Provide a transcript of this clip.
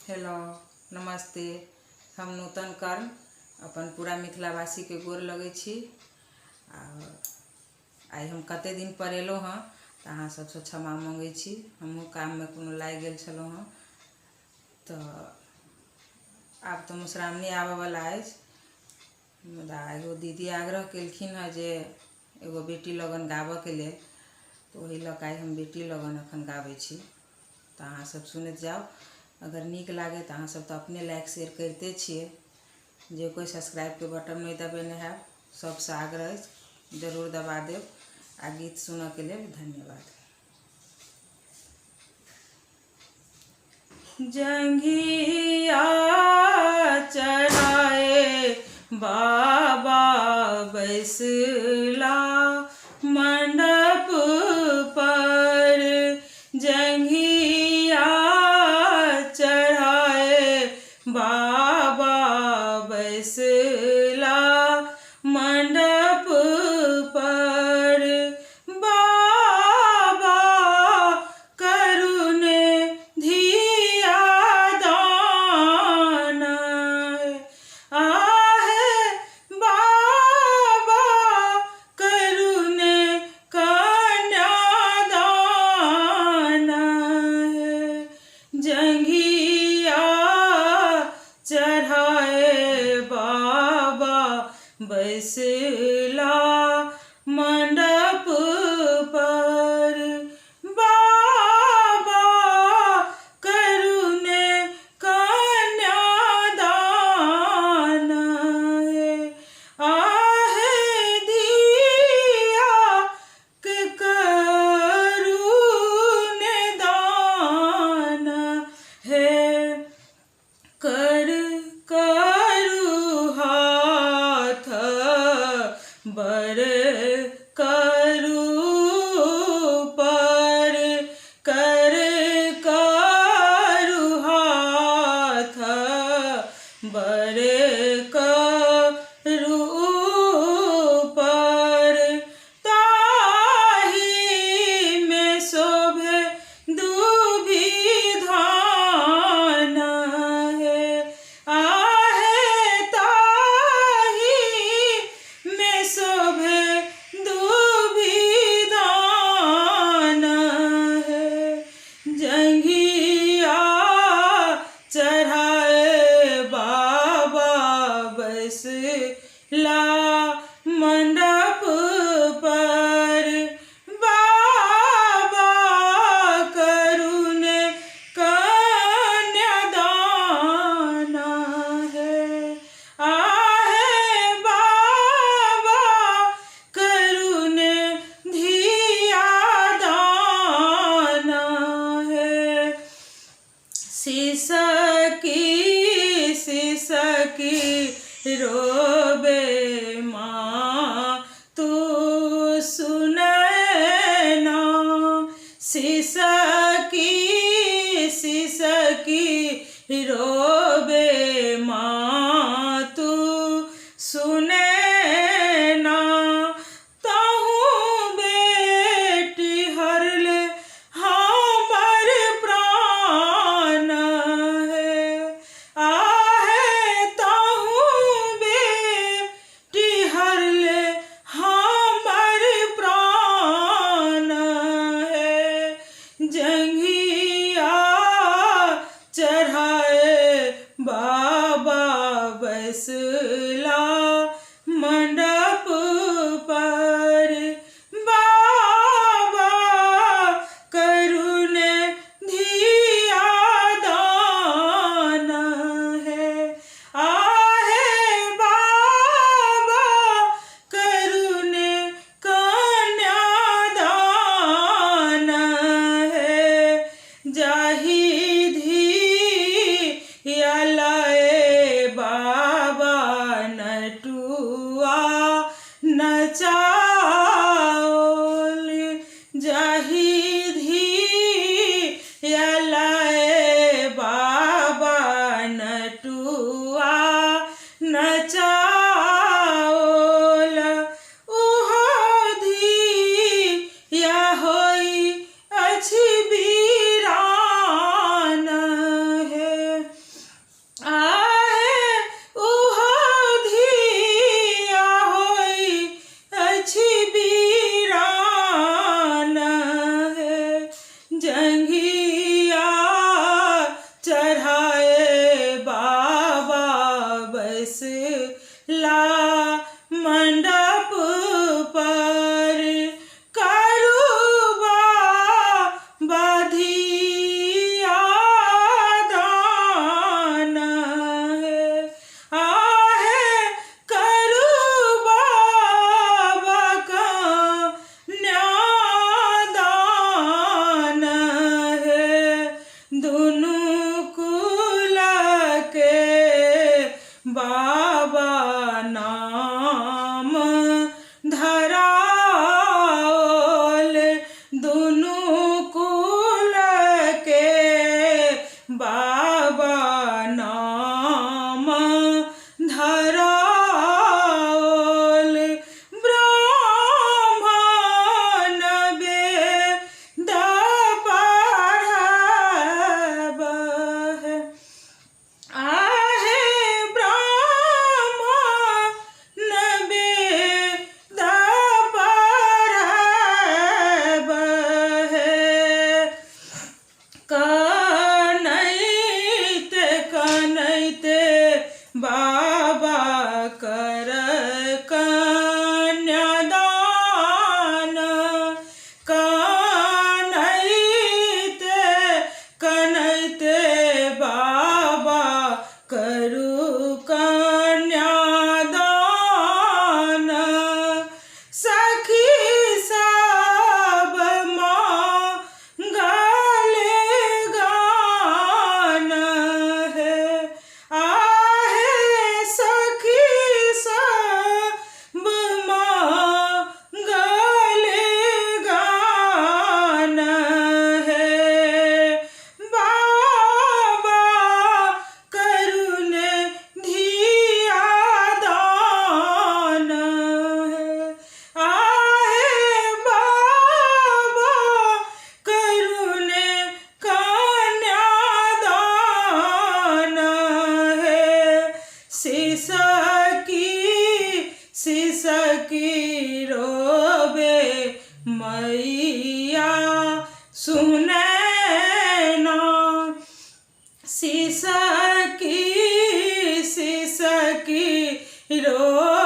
Hello नमस्ते। हम नूतन कर्ण अपन पूरा मिथिलावासी के गोर लगे छी। आई हम कते दिन पर एलहुँ हँ तो अहाँ सबसे क्षमा मांगे छी। हमहूँ काम में कोनो लागि गेल छलहुँ हँ तो आब तो मधुश्रावणी आबे वाला अछि। मुदा एगो दीदी आग्रह केलखिन हँ जे एगो बेटी लगन गाबऽ के लेल, तो वही लऽ कऽ हम बेटी लगन अखन गाबै छी। तो अहाँ सब सुनैत जाओ। अगर नीक लागे तो अहाँ सब तो अपने लाइक शेयर करते छिए। जे कोई सब्सक्राइब के बटन नहीं दबेने है सबसे आग्रह जरूर दबा देव। आ गीत सुनऽ के लिए धन्यवाद। जंघिया चढ़ाए बाबा बैसला मंडप पर, जंघिया चढ़ाए बाबा बैसला मंडप पर, बाबा करुणे धिया दान आहे, बाबा करुणे कन्या दान है। जंघिया चढ़ाए बाबा बैसला मंडप पर, बाबा करुणे कन्या दान है। आहे धिया के करुणे दान है। करू हाथ बर करू पर, करू हाथ बर करू पर, ताही में शोभे दुभिधान है। आहे ताही में शोभे दुभिधान है। जंघिया चढ़ाए बाबा बैसला मंडप पर, बाबा करुणे कन्या दान है। आहे बाबा करुणे धिया दान है। सिसकी रोबे माँ तू सुनै ना, सिसकी रोबे माँ तू सुनै ना, तहु बेटी हरले हमर प्राण है। आहे तहु बेटी हरले हमर प्राण है। जंघिया चढ़ाए बाबा नाम धराओल ब्राह्मण वेद पढ़बह आहे ब्राह्मण वेद पढ़बह कनैते कनैते बाबा कर कन्यादान कनैते कनैते बाबा करू कन्यादान सखी सब मंगल गान है आहे सखी सब मंगल गान है बाबा करुण धिया दान है आहे बाबा करुण कन्यादान है सिसकी रोबे मैया सुने ना सिसकी रोबे